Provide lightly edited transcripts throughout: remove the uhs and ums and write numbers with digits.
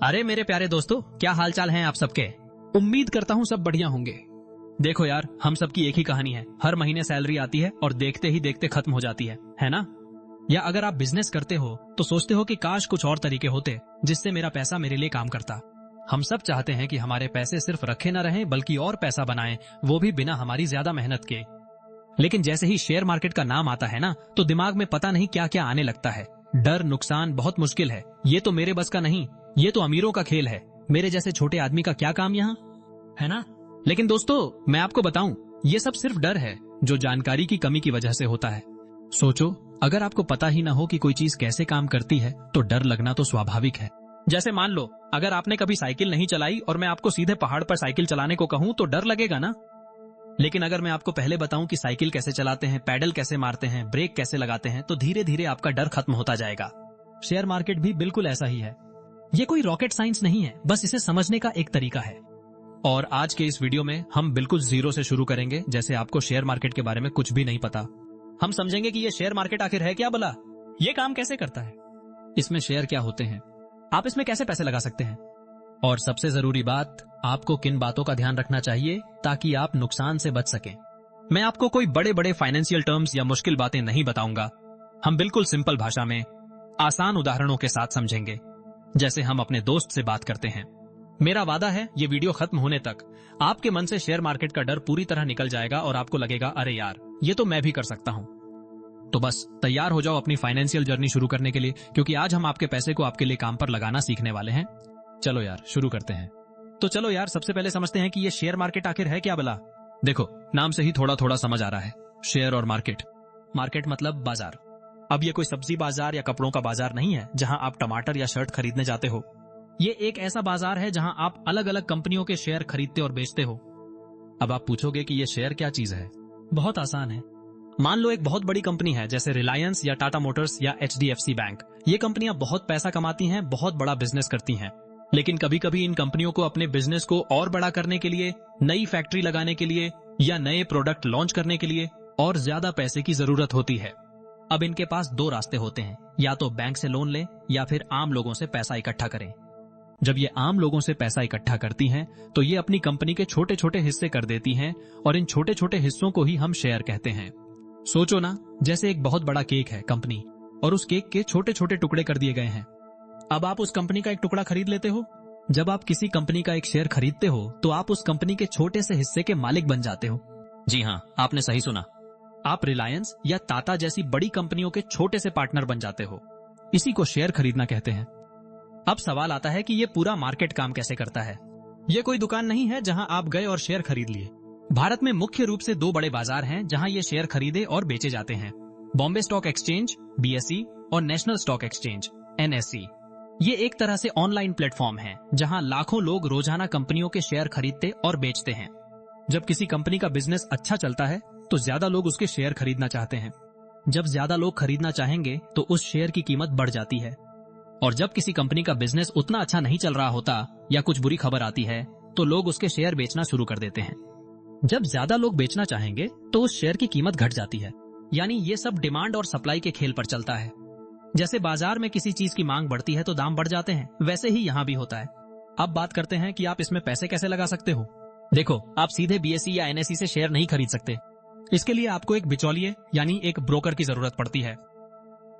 अरे मेरे प्यारे दोस्तों, क्या हाल चाल हैं आप सबके। उम्मीद करता हूँ सब बढ़िया होंगे। देखो यार, हम सबकी एक ही कहानी है। हर महीने सैलरी आती है और देखते ही देखते खत्म हो जाती है ना। या अगर आप बिजनेस करते हो तो सोचते हो कि काश कुछ और तरीके होते जिससे मेरा पैसा मेरे लिए काम करता। हम सब चाहते हैं कि हमारे पैसे सिर्फ रखे न रहें बल्कि और पैसा बनाएं, वो भी बिना हमारी ज्यादा मेहनत के। लेकिन जैसे ही शेयर मार्केट का नाम आता है ना, तो दिमाग में पता नहीं क्या क्या आने लगता है। डर, नुकसान, बहुत मुश्किल है, ये तो मेरे बस का नहीं, ये तो अमीरों का खेल है, मेरे जैसे छोटे आदमी का क्या काम यहाँ, है ना। लेकिन दोस्तों, मैं आपको बताऊं, ये सब सिर्फ डर है जो जानकारी की कमी की वजह से होता है। सोचो, अगर आपको पता ही ना हो कि कोई चीज कैसे काम करती है तो डर लगना तो स्वाभाविक है। जैसे मान लो, अगर आपने कभी साइकिल नहीं चलाई और मैं आपको सीधे पहाड़ पर साइकिल चलाने को कहूं तो डर लगेगा ना। लेकिन अगर मैं आपको पहले बताऊं कि साइकिल कैसे चलाते हैं, पैडल कैसे मारते हैं, ब्रेक कैसे लगाते हैं, तो धीरे धीरे आपका डर खत्म होता जाएगा। शेयर मार्केट भी बिल्कुल ऐसा ही है। ये कोई रॉकेट साइंस नहीं है, बस इसे समझने का एक तरीका है। और आज के इस वीडियो में हम बिल्कुल जीरो से शुरू करेंगे, जैसे आपको शेयर मार्केट के बारे में कुछ भी नहीं पता। हम समझेंगे कि ये शेयर मार्केट आखिर है क्या, भला ये काम कैसे करता है, इसमें शेयर क्या होते हैं, आप इसमें कैसे पैसे लगा सकते हैं, और सबसे जरूरी बात, आपको किन बातों का ध्यान रखना चाहिए ताकि आप नुकसान से बच सकें। मैं आपको कोई बड़े बड़े फाइनेंशियल टर्म्स या मुश्किल बातें नहीं बताऊंगा। हम बिल्कुल सिंपल भाषा में आसान उदाहरणों के साथ समझेंगे, जैसे हम अपने दोस्त से बात करते हैं। मेरा वादा है, ये वीडियो खत्म होने तक आपके मन से शेयर मार्केट का डर पूरी तरह निकल जाएगा और आपको लगेगा, अरे यार, ये तो मैं भी कर सकता हूं। तो बस तैयार हो जाओ अपनी फाइनेंशियल जर्नी शुरू करने के लिए, क्योंकि आज हम आपके पैसे को आपके लिए काम पर लगाना सीखने वाले हैं। चलो यार, शुरू करते हैं। तो चलो यार, सबसे पहले समझते हैं कि ये शेयर मार्केट आखिर है क्या भला। देखो, नाम से ही थोड़ा थोड़ा समझ आ रहा है, शेयर और मार्केट। मार्केट मतलब बाजार। अब ये कोई सब्जी बाजार या कपड़ों का बाजार नहीं है जहां आप टमाटर या शर्ट खरीदने जाते हो। ये एक ऐसा बाजार है जहां आप अलग अलग कंपनियों के शेयर खरीदते और बेचते हो। अब आप पूछोगे कि ये शेयर क्या चीज है। बहुत आसान है। मान लो एक बहुत बड़ी कंपनी है, जैसे रिलायंस या टाटा मोटर्स या HDFC बैंक। ये कंपनियां बहुत पैसा कमाती हैं, बहुत बड़ा बिजनेस करती हैं। लेकिन कभी कभी इन कंपनियों को अपने बिजनेस को और बड़ा करने के लिए, नई फैक्ट्री लगाने के लिए या नए प्रोडक्ट लॉन्च करने के लिए और ज्यादा पैसे की जरूरत होती है। अब इनके पास दो रास्ते होते हैं, या तो बैंक से लोन लें या फिर आम लोगों से पैसा इकट्ठा करें। जब ये आम लोगों से पैसा इकट्ठा करती हैं, तो ये अपनी कंपनी के छोटे छोटे हिस्से कर देती हैं और इन छोटे छोटे हिस्सों को ही हम शेयर कहते हैं। सोचो ना, जैसे एक बहुत बड़ा केक है कंपनी, और उस केक के छोटे छोटे टुकड़े कर दिए गए हैं। अब आप उस कंपनी का एक टुकड़ा खरीद लेते हो। जब आप किसी कंपनी का एक शेयर खरीदते हो तो आप उस कंपनी के छोटे से हिस्से के मालिक बन जाते हो। जी हाँ, आपने सही सुना, आप रिलायंस या टाटा जैसी बड़ी कंपनियों के छोटे से पार्टनर बन जाते हो। इसी को शेयर खरीदना कहते हैं। अब सवाल आता है कि ये पूरा मार्केट काम कैसे करता है। ये कोई दुकान नहीं है जहां आप गए और शेयर खरीद लिए। भारत में मुख्य रूप से दो बड़े बाजार हैं जहां ये शेयर खरीदे और बेचे जाते हैं, बॉम्बे स्टॉक एक्सचेंज BSE और नेशनल स्टॉक एक्सचेंज NSE। ये एक तरह से ऑनलाइन प्लेटफॉर्म है जहां लाखों लोग रोजाना कंपनियों के शेयर खरीदते और बेचते हैं। जब किसी कंपनी का बिजनेस अच्छा चलता है तो ज्यादा लोग उसके शेयर खरीदना चाहते हैं। जब ज्यादा लोग खरीदना चाहेंगे तो उस शेयर की कीमत बढ़ जाती है। और जब किसी कंपनी का बिजनेस उतना अच्छा नहीं चल रहा होता या कुछ बुरी खबर आती है तो लोग उसके शेयर बेचना शुरू कर देते हैं। जब ज्यादा लोग बेचना चाहेंगे तो उस शेयर की कीमत घट जाती है। यानी ये सब डिमांड और सप्लाई के खेल पर चलता है। जैसे बाजार में किसी चीज की मांग बढ़ती है तो दाम बढ़ जाते हैं, वैसे ही यहाँ भी होता है। अब बात करते हैं कि आप इसमें पैसे कैसे लगा सकते हो। देखो, आप सीधे BSE या NSE से शेयर नहीं खरीद सकते। इसके लिए आपको एक बिचौलिए यानी एक ब्रोकर की जरूरत पड़ती है।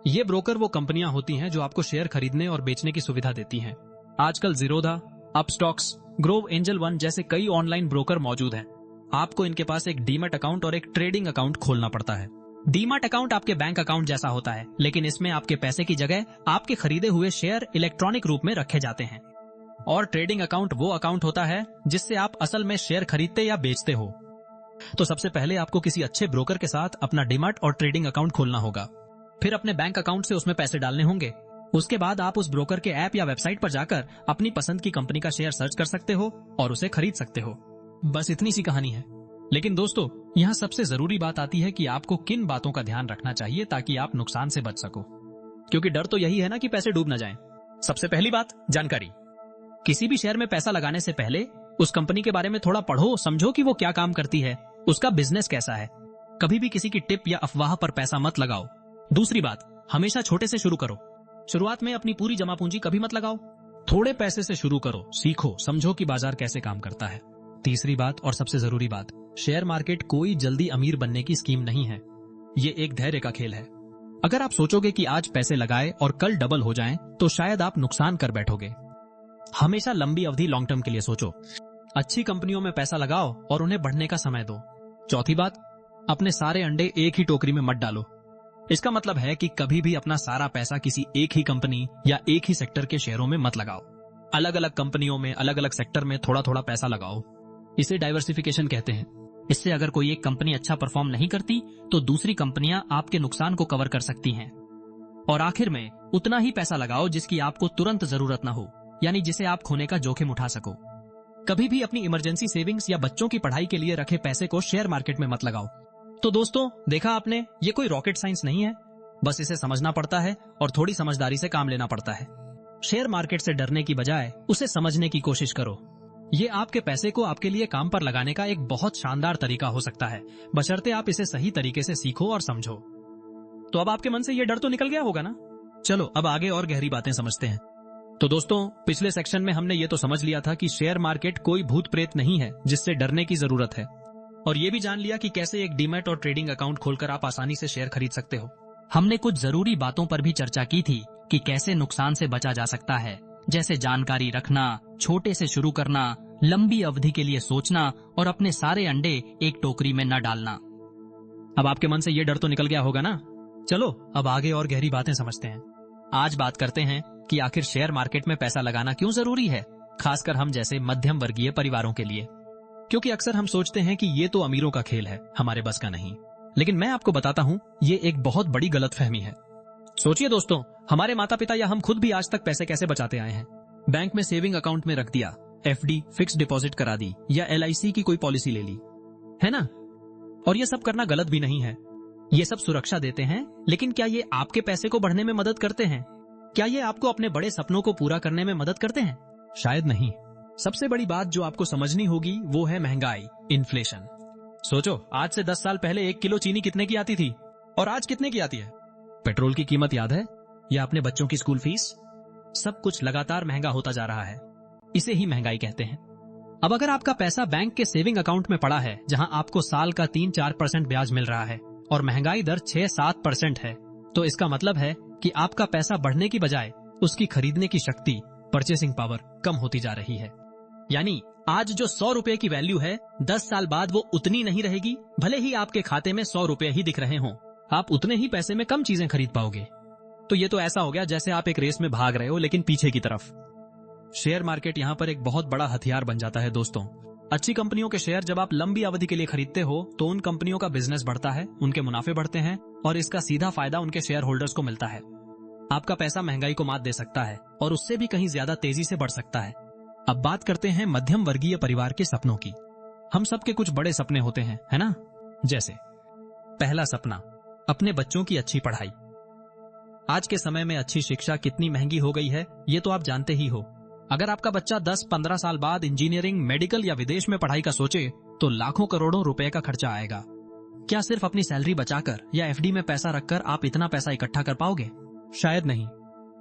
ये ब्रोकर वो कंपनियां होती हैं जो आपको शेयर खरीदने और बेचने की सुविधा देती हैं। आजकल Zerodha, Upstox, Grove angel one जैसे कई ऑनलाइन ब्रोकर मौजूद हैं। आपको इनके पास एक डीमैट अकाउंट और एक ट्रेडिंग अकाउंट खोलना पड़ता है। डीमैट अकाउंट आपके बैंक अकाउंट जैसा होता है, लेकिन इसमें आपके पैसे की जगह आपके खरीदे हुए शेयर इलेक्ट्रॉनिक रूप में रखे जाते हैं। और ट्रेडिंग अकाउंट वो अकाउंट होता है जिससे आप असल में शेयर खरीदते या बेचते हो। तो सबसे पहले आपको किसी अच्छे ब्रोकर के साथ अपना डीमैट और ट्रेडिंग अकाउंट खोलना होगा। फिर अपने बैंक अकाउंट से उसमें पैसे डालने होंगे। उसके बाद आप उस ब्रोकर के ऐप या वेबसाइट पर जाकर अपनी पसंद की कंपनी का शेयर सर्च कर सकते हो और उसे खरीद सकते हो। बस इतनी सी कहानी है। लेकिन दोस्तों, यहाँ सबसे जरूरी बात आती है कि आपको किन बातों का ध्यान रखना चाहिए ताकि आप नुकसान से बच सको, क्योंकि डर तो यही है ना कि पैसे डूब न जाएं। सबसे पहली बात, जानकारी। किसी भी शेयर में पैसा लगाने से पहले उस कंपनी के बारे में थोड़ा पढ़ो, समझो कि वो क्या काम करती है, उसका बिजनेस कैसा है। कभी भी किसी की टिप या अफवाह पर पैसा मत लगाओ। दूसरी बात, हमेशा छोटे से शुरू करो। शुरुआत में अपनी पूरी जमा पूंजी कभी मत लगाओ। थोड़े पैसे से शुरू करो, सीखो, समझो कि बाजार कैसे काम करता है। तीसरी बात और सबसे जरूरी बात, शेयर मार्केट कोई जल्दी अमीर बनने की स्कीम नहीं है। ये एक धैर्य का खेल है। अगर आप सोचोगे कि आज पैसे लगाए और कल डबल हो जाएं, तो शायद आप नुकसान कर बैठोगे। हमेशा लंबी अवधि, लॉन्ग टर्म के लिए सोचो। अच्छी कंपनियों में पैसा लगाओ और उन्हें बढ़ने का समय दो। चौथी बात, अपने सारे अंडे एक ही टोकरी में मत डालो। इसका मतलब है कि कभी भी अपना सारा पैसा किसी एक ही कंपनी या एक ही सेक्टर के शेयरों में मत लगाओ। अलग अलग कंपनियों में, अलग अलग सेक्टर में थोड़ा थोड़ा पैसा लगाओ। इसे डाइवर्सिफिकेशन कहते हैं। इससे अगर कोई एक कंपनी अच्छा परफॉर्म नहीं करती तो दूसरी कंपनियां आपके नुकसान को कवर कर सकती हैं। और आखिर में उतना ही पैसा लगाओ जिसकी आपको तुरंत जरूरत ना हो, यानी जिसे आप खोने का जोखिम उठा सको। कभी भी अपनी इमरजेंसी सेविंग्स या बच्चों की पढ़ाई के लिए रखे पैसे को शेयर मार्केट में मत लगाओ। तो दोस्तों, देखा आपने, ये कोई रॉकेट साइंस नहीं है, बस इसे समझना पड़ता है और थोड़ी समझदारी से काम लेना पड़ता है। शेयर मार्केट से डरने की बजाय उसे समझने की कोशिश करो। ये आपके पैसे को आपके लिए काम पर लगाने का एक बहुत शानदार तरीका हो सकता है, बशर्ते आप इसे सही तरीके से सीखो और समझो। तो अब आपके मन से ये डर तो निकल गया होगा ना? चलो अब आगे और गहरी बातें समझते हैं। तो दोस्तों, पिछले सेक्शन में हमने ये तो समझ लिया था कि शेयर मार्केट कोई भूत प्रेत नहीं है जिससे डरने की जरूरत है, और ये भी जान लिया कि कैसे एक डीमैट और ट्रेडिंग अकाउंट खोलकर आप आसानी से शेयर खरीद सकते हो। हमने कुछ जरूरी बातों पर भी चर्चा की थी कि कैसे नुकसान से बचा जा सकता है, जैसे जानकारी रखना, छोटे से शुरू करना, लंबी अवधि के लिए सोचना और अपने सारे अंडे एक टोकरी में न डालना। अब आपके मन से ये डर तो निकल गया होगा ना? चलो अब आगे और गहरी बातें समझते हैं। आज बात करते हैं कि आखिर शेयर मार्केट में पैसा लगाना क्यों जरूरी है, खासकर हम जैसे मध्यम वर्गीय परिवारों के लिए। क्योंकि अक्सर हम सोचते हैं कि ये तो अमीरों का खेल है, हमारे बस का नहीं। लेकिन मैं आपको बताता हूँ, ये एक बहुत बड़ी गलतफहमी है। सोचिए दोस्तों, हमारे माता पिता या हम खुद भी आज तक पैसे कैसे बचाते आए हैं। बैंक में सेविंग अकाउंट में रख दिया, एफडी फिक्स डिपॉजिट करा दी या एलआईसी की कोई पॉलिसी ले ली, है ना? और ये सब करना गलत भी नहीं है। ये सब सुरक्षा देते हैं, लेकिन क्या ये आपके पैसे को बढ़ने में मदद करते हैं? क्या ये आपको अपने बड़े सपनों को पूरा करने में मदद करते हैं? शायद नहीं। सबसे बड़ी बात जो आपको समझनी होगी वो है महंगाई, इन्फ्लेशन। सोचो, आज से 10 साल पहले 1 किलो चीनी कितने की आती थी और आज कितने की आती है? पेट्रोल की कीमत याद है? या अपने बच्चों की स्कूल फीस? सब कुछ लगातार महंगा होता जा रहा है। इसे ही महंगाई कहते हैं। अब अगर आपका पैसा बैंक के सेविंग अकाउंट में पड़ा है, जहां आपको साल का 3-4% ब्याज मिल रहा है और महंगाई दर 6-7% है, तो इसका मतलब है कि आपका पैसा बढ़ने की बजाय उसकी खरीदने की शक्ति, परचेसिंग पावर कम होती जा रही है। यानी आज जो 100 रुपए की वैल्यू है, 10 साल बाद वो उतनी नहीं रहेगी। भले ही आपके खाते में 100 रुपए ही दिख रहे हों, आप उतने ही पैसे में कम चीजें खरीद पाओगे। तो ये तो ऐसा हो गया जैसे आप एक रेस में भाग रहे हो, लेकिन पीछे की तरफ। शेयर मार्केट यहाँ पर एक बहुत बड़ा हथियार बन जाता है दोस्तों। अच्छी कंपनियों के शेयर जब आप लंबी अवधि के लिए खरीदते हो तो उन कंपनियों का बिजनेस बढ़ता है, उनके मुनाफे बढ़ते हैं और इसका सीधा फायदा उनके शेयर होल्डर्स को मिलता है। आपका पैसा महंगाई को मात दे सकता है और उससे भी कहीं ज्यादा तेजी से बढ़ सकता है। अब बात करते हैं मध्यम वर्गीय परिवार के सपनों की। हम सबके कुछ बड़े सपने होते हैं, है ना? जैसे पहला सपना, अपने बच्चों की अच्छी पढ़ाई। आज के समय में अच्छी शिक्षा कितनी महंगी हो गई है, ये तो आप जानते ही हो। अगर आपका बच्चा 10-15 साल बाद इंजीनियरिंग, मेडिकल या विदेश में पढ़ाई का सोचे तो लाखों करोड़ों रुपए का खर्चा आएगा। क्या सिर्फ अपनी सैलरी बचाकर या एफडी में पैसा रखकर आप इतना पैसा इकट्ठा कर पाओगे? शायद नहीं।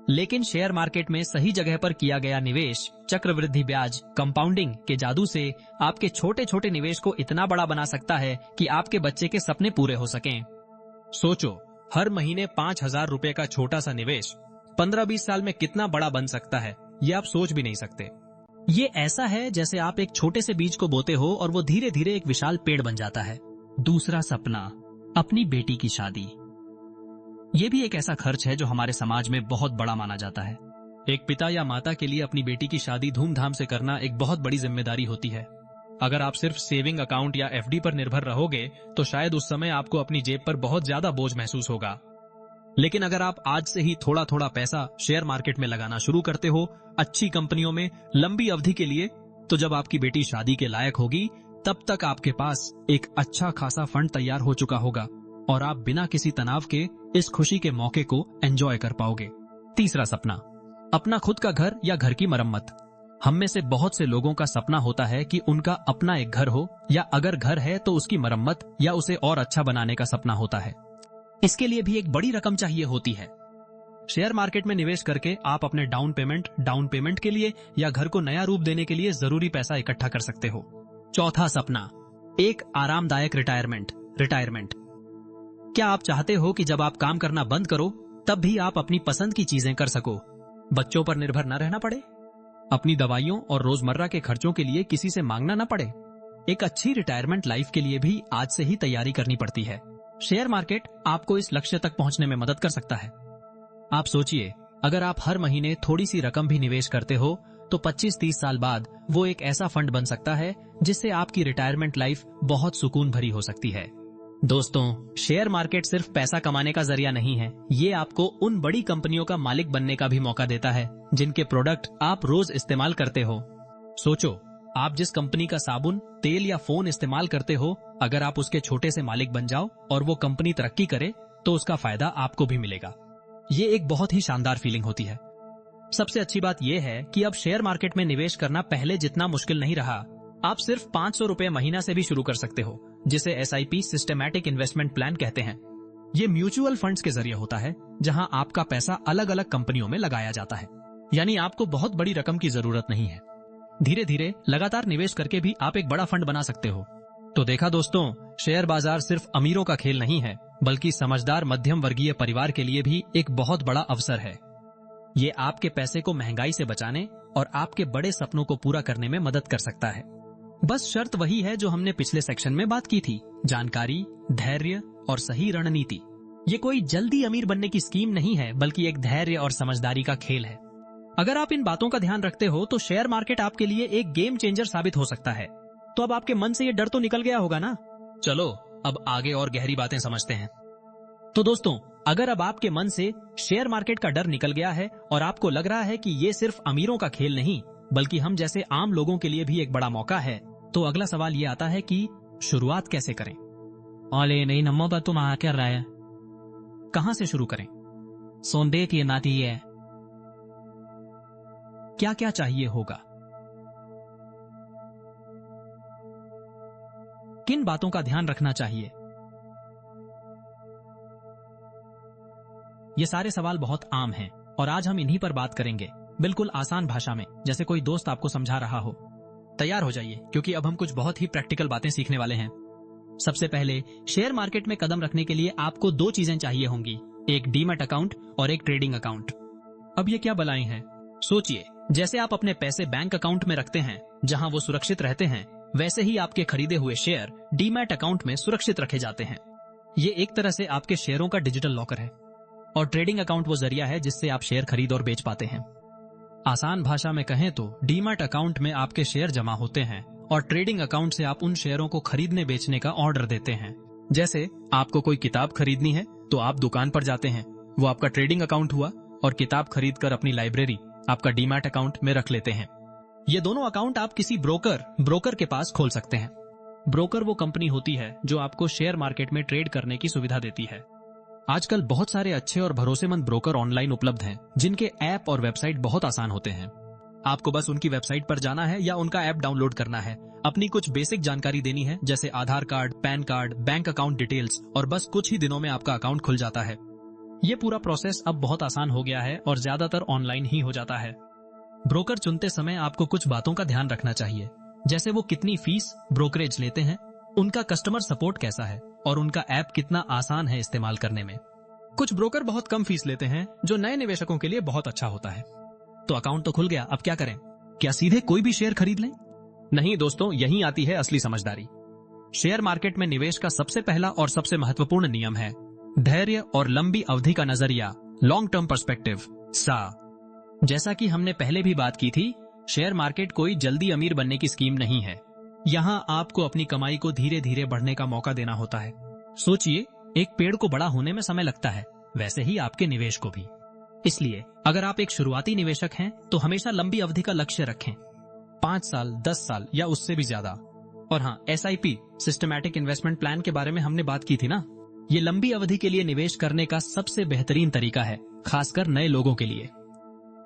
लेकिन शेयर मार्केट में सही जगह पर किया गया निवेश, चक्रवृद्धि ब्याज, कंपाउंडिंग के जादू से आपके छोटे छोटे निवेश को इतना बड़ा बना सकता है कि आपके बच्चे के सपने पूरे हो सकें। सोचो, हर महीने 5,000 रुपए का छोटा सा निवेश 15-20 साल में कितना बड़ा बन सकता है, ये आप सोच भी नहीं सकते। ये ऐसा है जैसे आप एक छोटे से बीज को बोते हो और वो धीरे धीरे एक विशाल पेड़ बन जाता है। दूसरा सपना, अपनी बेटी की शादी। ये भी एक ऐसा खर्च है जो हमारे समाज में बहुत बड़ा माना जाता है। एक पिता या माता के लिए अपनी बेटी की शादी धूमधाम से करना एक बहुत बड़ी जिम्मेदारी होती है। अगर आप सिर्फ सेविंग अकाउंट या एफडी पर निर्भर रहोगे तो शायद उस समय आपको अपनी जेब पर बहुत ज्यादा बोझ महसूस होगा। लेकिन अगर आप आज से ही थोड़ा थोड़ा पैसा शेयर मार्केट में लगाना शुरू करते हो, अच्छी कंपनियों में लंबी अवधि के लिए, तो जब आपकी बेटी शादी के लायक होगी तब तक आपके पास एक अच्छा खासा फंड तैयार हो चुका होगा और आप बिना किसी तनाव के इस खुशी के मौके को एंजॉय कर पाओगे। तीसरा सपना, अपना खुद का घर या घर की मरम्मत। हम में से बहुत से लोगों का सपना होता है कि उनका अपना एक घर हो, या अगर घर है तो उसकी मरम्मत या उसे और अच्छा बनाने का सपना होता है। इसके लिए भी एक बड़ी रकम चाहिए होती है। शेयर मार्केट में निवेश करके आप अपने डाउन पेमेंट के लिए या घर को नया रूप देने के लिए जरूरी पैसा इकट्ठा कर सकते हो। चौथा सपना, एक आरामदायक रिटायरमेंट। क्या आप चाहते हो कि जब आप काम करना बंद करो तब भी आप अपनी पसंद की चीजें कर सको, बच्चों पर निर्भर न रहना पड़े, अपनी दवाइयों और रोजमर्रा के खर्चों के लिए किसी से मांगना न पड़े? एक अच्छी रिटायरमेंट लाइफ के लिए भी आज से ही तैयारी करनी पड़ती है। शेयर मार्केट आपको इस लक्ष्य तक पहुंचने में मदद कर सकता है। आप सोचिए, अगर आप हर महीने थोड़ी सी रकम भी निवेश करते हो तो 25-30 साल बाद वो एक ऐसा फंड बन सकता है जिससे आपकी रिटायरमेंट लाइफ बहुत सुकून भरी हो सकती है। दोस्तों, शेयर मार्केट सिर्फ पैसा कमाने का जरिया नहीं है, ये आपको उन बड़ी कंपनियों का मालिक बनने का भी मौका देता है जिनके प्रोडक्ट आप रोज इस्तेमाल करते हो। सोचो, आप जिस कंपनी का साबुन, तेल या फोन इस्तेमाल करते हो, अगर आप उसके छोटे से मालिक बन जाओ और वो कंपनी तरक्की करे तो उसका फायदा आपको भी मिलेगा। ये एक बहुत ही शानदार फीलिंग होती है। सबसे अच्छी बात यह है कि अब शेयर मार्केट में निवेश करना पहले जितना मुश्किल नहीं रहा। आप सिर्फ 500 रुपए महीना से भी शुरू कर सकते हो, जिसे SIP सिस्टमैटिक इन्वेस्टमेंट प्लान कहते हैं। ये म्यूचुअल फंड्स के जरिए होता है, जहां आपका पैसा अलग अलग कंपनियों में लगाया जाता है, यानी आपको बहुत बड़ी रकम की जरूरत नहीं है। धीरे धीरे लगातार निवेश करके भी आप एक बड़ा फंड बना सकते हो। तो देखा दोस्तों, शेयर बाजार सिर्फ अमीरों का खेल नहीं है, बल्कि समझदार मध्यम वर्गीय परिवार के लिए भी एक बहुत बड़ा अवसर है। ये आपके पैसे को महंगाई से बचाने और आपके बड़े सपनों को पूरा करने में मदद कर सकता है। बस शर्त वही है जो हमने पिछले सेक्शन में बात की थी, जानकारी, धैर्य और सही रणनीति। ये कोई जल्दी अमीर बनने की स्कीम नहीं है, बल्कि एक धैर्य और समझदारी का खेल है। अगर आप इन बातों का ध्यान रखते हो तो शेयर मार्केट आपके लिए एक गेम चेंजर साबित हो सकता है। तो अब आपके मन से ये डर तो निकल गया होगा ना? चलो अब आगे और गहरी बातें समझते हैं। तो दोस्तों, अगर अब आपके मन से शेयर मार्केट का डर निकल गया है और आपको लग रहा है कि ये सिर्फ अमीरों का खेल नहीं, बल्कि हम जैसे आम लोगों के लिए भी एक बड़ा मौका है, तो अगला सवाल ये आता है कि शुरुआत कैसे करें? ओले नहीं नम्मो पर तुम आ कर रहा है, कहां से शुरू करें? सोंदे की नाती है, क्या क्या चाहिए होगा? किन बातों का ध्यान रखना चाहिए? ये सारे सवाल बहुत आम हैं और आज हम इन्हीं पर बात करेंगे, बिल्कुल आसान भाषा में, जैसे कोई दोस्त आपको समझा रहा हो। तैयार हो जाइए, क्योंकि अब हम कुछ बहुत ही प्रैक्टिकल बातें सीखने वाले हैं। सबसे पहले, शेयर मार्केट में कदम रखने के लिए आपको 2 चीजें चाहिए होंगी, एक डीमैट अकाउंट और एक ट्रेडिंग अकाउंट। अब ये क्या बलाई हैं? सोचिए, जैसे आप अपने पैसे बैंक अकाउंट में रखते हैं जहां वो सुरक्षित रहते हैं, वैसे ही आपके खरीदे हुए शेयर डीमैट अकाउंट में सुरक्षित रखे जाते हैं। ये एक तरह से आपके शेयरों का डिजिटल लॉकर है, और ट्रेडिंग अकाउंट वो जरिया है जिससे आप शेयर खरीद और बेच पाते हैं। आसान भाषा में कहें तो डीमैट अकाउंट में आपके शेयर जमा होते हैं और ट्रेडिंग अकाउंट से आप उन शेयरों को खरीदने बेचने का ऑर्डर देते हैं। जैसे आपको कोई किताब खरीदनी है तो आप दुकान पर जाते हैं, वो आपका ट्रेडिंग अकाउंट हुआ, और किताब खरीद कर अपनी लाइब्रेरी आपका डीमैट अकाउंट में रख लेते हैं। ये दोनों अकाउंट आप किसी ब्रोकर के पास खोल सकते हैं। ब्रोकर वो कंपनी होती है जो आपको शेयर मार्केट में ट्रेड करने की सुविधा देती है। आजकल बहुत सारे अच्छे और भरोसेमंद ब्रोकर ऑनलाइन उपलब्ध हैं, जिनके ऐप और वेबसाइट बहुत आसान होते हैं। आपको बस उनकी वेबसाइट पर जाना है या उनका ऐप डाउनलोड करना है, अपनी कुछ बेसिक जानकारी देनी है, जैसे Aadhaar card, PAN card, bank account details, और बस कुछ ही दिनों में आपका अकाउंट खुल जाता है। ये पूरा प्रोसेस अब बहुत आसान हो गया है और ज्यादातर ऑनलाइन ही हो जाता है। ब्रोकर चुनते समय आपको कुछ बातों का ध्यान रखना चाहिए, जैसे वो कितनी फीस ब्रोकरेज लेते हैं, उनका कस्टमर सपोर्ट कैसा है और उनका ऐप कितना आसान है इस्तेमाल करने में। कुछ ब्रोकर बहुत कम फीस लेते हैं, जो नए निवेशकों के लिए बहुत अच्छा होता है। तो अकाउंट तो खुल गया, अब क्या करें? क्या सीधे कोई भी शेयर खरीद लें? नहीं दोस्तों, यहीं आती है असली समझदारी। शेयर मार्केट में निवेश का सबसे पहला और सबसे महत्वपूर्ण नियम है धैर्य और लंबी अवधि का नजरिया, लॉन्ग टर्म पर्सपेक्टिव, सा। जैसा कि हमने पहले भी बात की थी, शेयर मार्केट कोई जल्दी अमीर बनने की स्कीम नहीं है। यहाँ आपको अपनी कमाई को धीरे धीरे बढ़ने का मौका देना होता है। सोचिए, एक पेड़ को बड़ा होने में समय लगता है, वैसे ही आपके निवेश को भी। इसलिए अगर आप एक शुरुआती निवेशक हैं तो हमेशा लंबी अवधि का लक्ष्य रखें, 5 साल, 10 साल या उससे भी ज्यादा। और हाँ, SIP सिस्टमैटिक इन्वेस्टमेंट प्लान के बारे में हमने बात की थी ना। ये लंबी अवधि के लिए निवेश करने का सबसे बेहतरीन तरीका है, खासकर नए लोगों के लिए।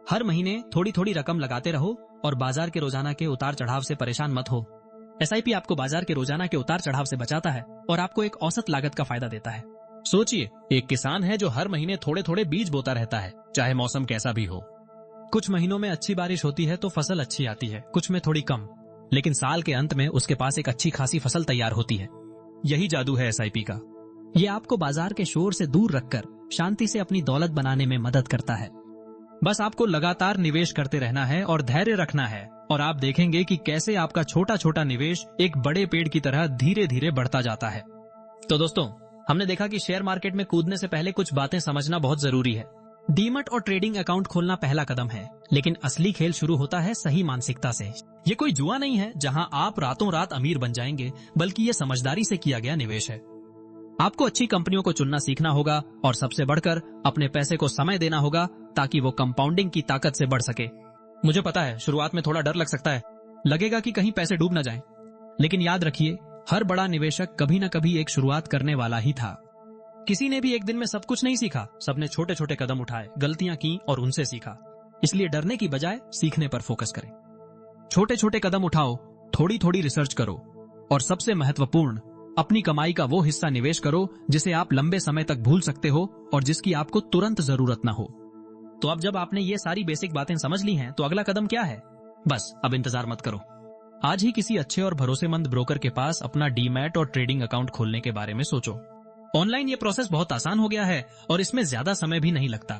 हर महीने थोड़ी थोड़ी रकम लगाते रहो और बाजार के रोजाना के उतार चढ़ाव से परेशान मत हो। SIP आपको बाजार के रोजाना के उतार चढ़ाव से बचाता है और आपको एक औसत लागत का फायदा देता है। सोचिए, एक किसान है जो हर महीने थोड़े थोड़े बीज बोता रहता है, चाहे मौसम कैसा भी हो। कुछ महीनों में अच्छी बारिश होती है तो फसल अच्छी आती है, कुछ में थोड़ी कम, लेकिन साल के अंत में उसके पास एक अच्छी खासी फसल तैयार होती है। यही जादू है एसआईपी का। ये आपको बाजार के शोर से दूर रखकर शांति से अपनी दौलत बनाने में मदद करता है। बस आपको लगातार निवेश करते रहना है और धैर्य रखना है, और आप देखेंगे कि कैसे आपका छोटा छोटा निवेश एक बड़े पेड़ की तरह धीरे धीरे बढ़ता जाता है। तो दोस्तों, हमने देखा कि शेयर मार्केट में कूदने से पहले कुछ बातें समझना बहुत जरूरी है। डीमैट और ट्रेडिंग अकाउंट खोलना पहला कदम है, लेकिन असली खेल शुरू होता है सही मानसिकता से। ये कोई जुआ नहीं है जहां आप रातों रात अमीर बन जाएंगे, बल्कि ये समझदारी से किया गया निवेश है। आपको अच्छी कंपनियों को चुनना सीखना होगा और सबसे बढ़कर अपने पैसे को समय देना होगा ताकि वो कंपाउंडिंग की ताकत से बढ़ सके। मुझे पता है शुरुआत में थोड़ा डर लग सकता है, लगेगा कि कहीं पैसे डूब न जाएं, लेकिन याद रखिए, हर बड़ा निवेशक कभी न कभी एक शुरुआत करने वाला ही था। किसी ने भी एक दिन में सब कुछ नहीं सीखा, सबने छोटे छोटे कदम उठाए, गलतियां की और उनसे सीखा। इसलिए डरने की बजाय सीखने पर फोकस करें। छोटे छोटे कदम उठाओ, थोड़ी थोड़ी रिसर्च करो, और सबसे महत्वपूर्ण, अपनी कमाई का वो हिस्सा निवेश करो जिसे आप लंबे समय तक भूल सकते हो और जिसकी आपको तुरंत जरूरत न हो। तो अब जब आपने ये सारी बेसिक बातें समझ ली हैं, तो अगला कदम क्या है? बस अब इंतजार मत करो, आज ही किसी अच्छे और भरोसेमंद ब्रोकर के पास अपना डीमैट और ट्रेडिंग अकाउंट खोलने के बारे में सोचो। ऑनलाइन ये प्रोसेस बहुत आसान हो गया है और इसमें ज्यादा समय भी नहीं लगता।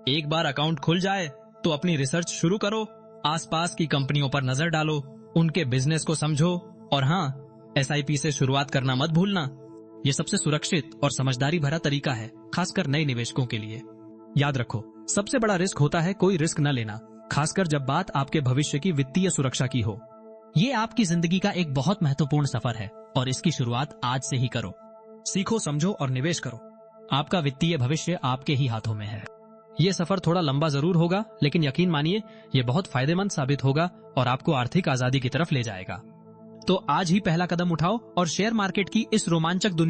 एक बार अकाउंट खुल जाए तो अपनी रिसर्च शुरू करो, आसपास की कंपनियों पर नजर डालो, उनके बिजनेस को समझो, और हाँ, एसआईपी से शुरुआत करना मत भूलना। ये सबसे सुरक्षित और समझदारी भरा तरीका है, खासकर नए निवेशकों के लिए। याद रखो, सबसे बड़ा रिस्क होता है कोई रिस्क न लेना, खासकर जब बात आपके भविष्य की वित्तीय सुरक्षा की हो। ये आपकी जिंदगी का एक बहुत महत्वपूर्ण सफर है और इसकी शुरुआत आज से ही करो। सीखो, समझो और निवेश करो। आपका वित्तीय भविष्य आपके ही हाथों में है। ये सफर थोड़ा लंबा जरूर होगा, लेकिन यकीन मानिए, ये बहुत फायदेमंद साबित होगा और आपको आर्थिक आजादी की तरफ ले जाएगा। तो आज ही पहला कदम उठाओ और शेयर मार्केट की इस रोमांचक दुनिया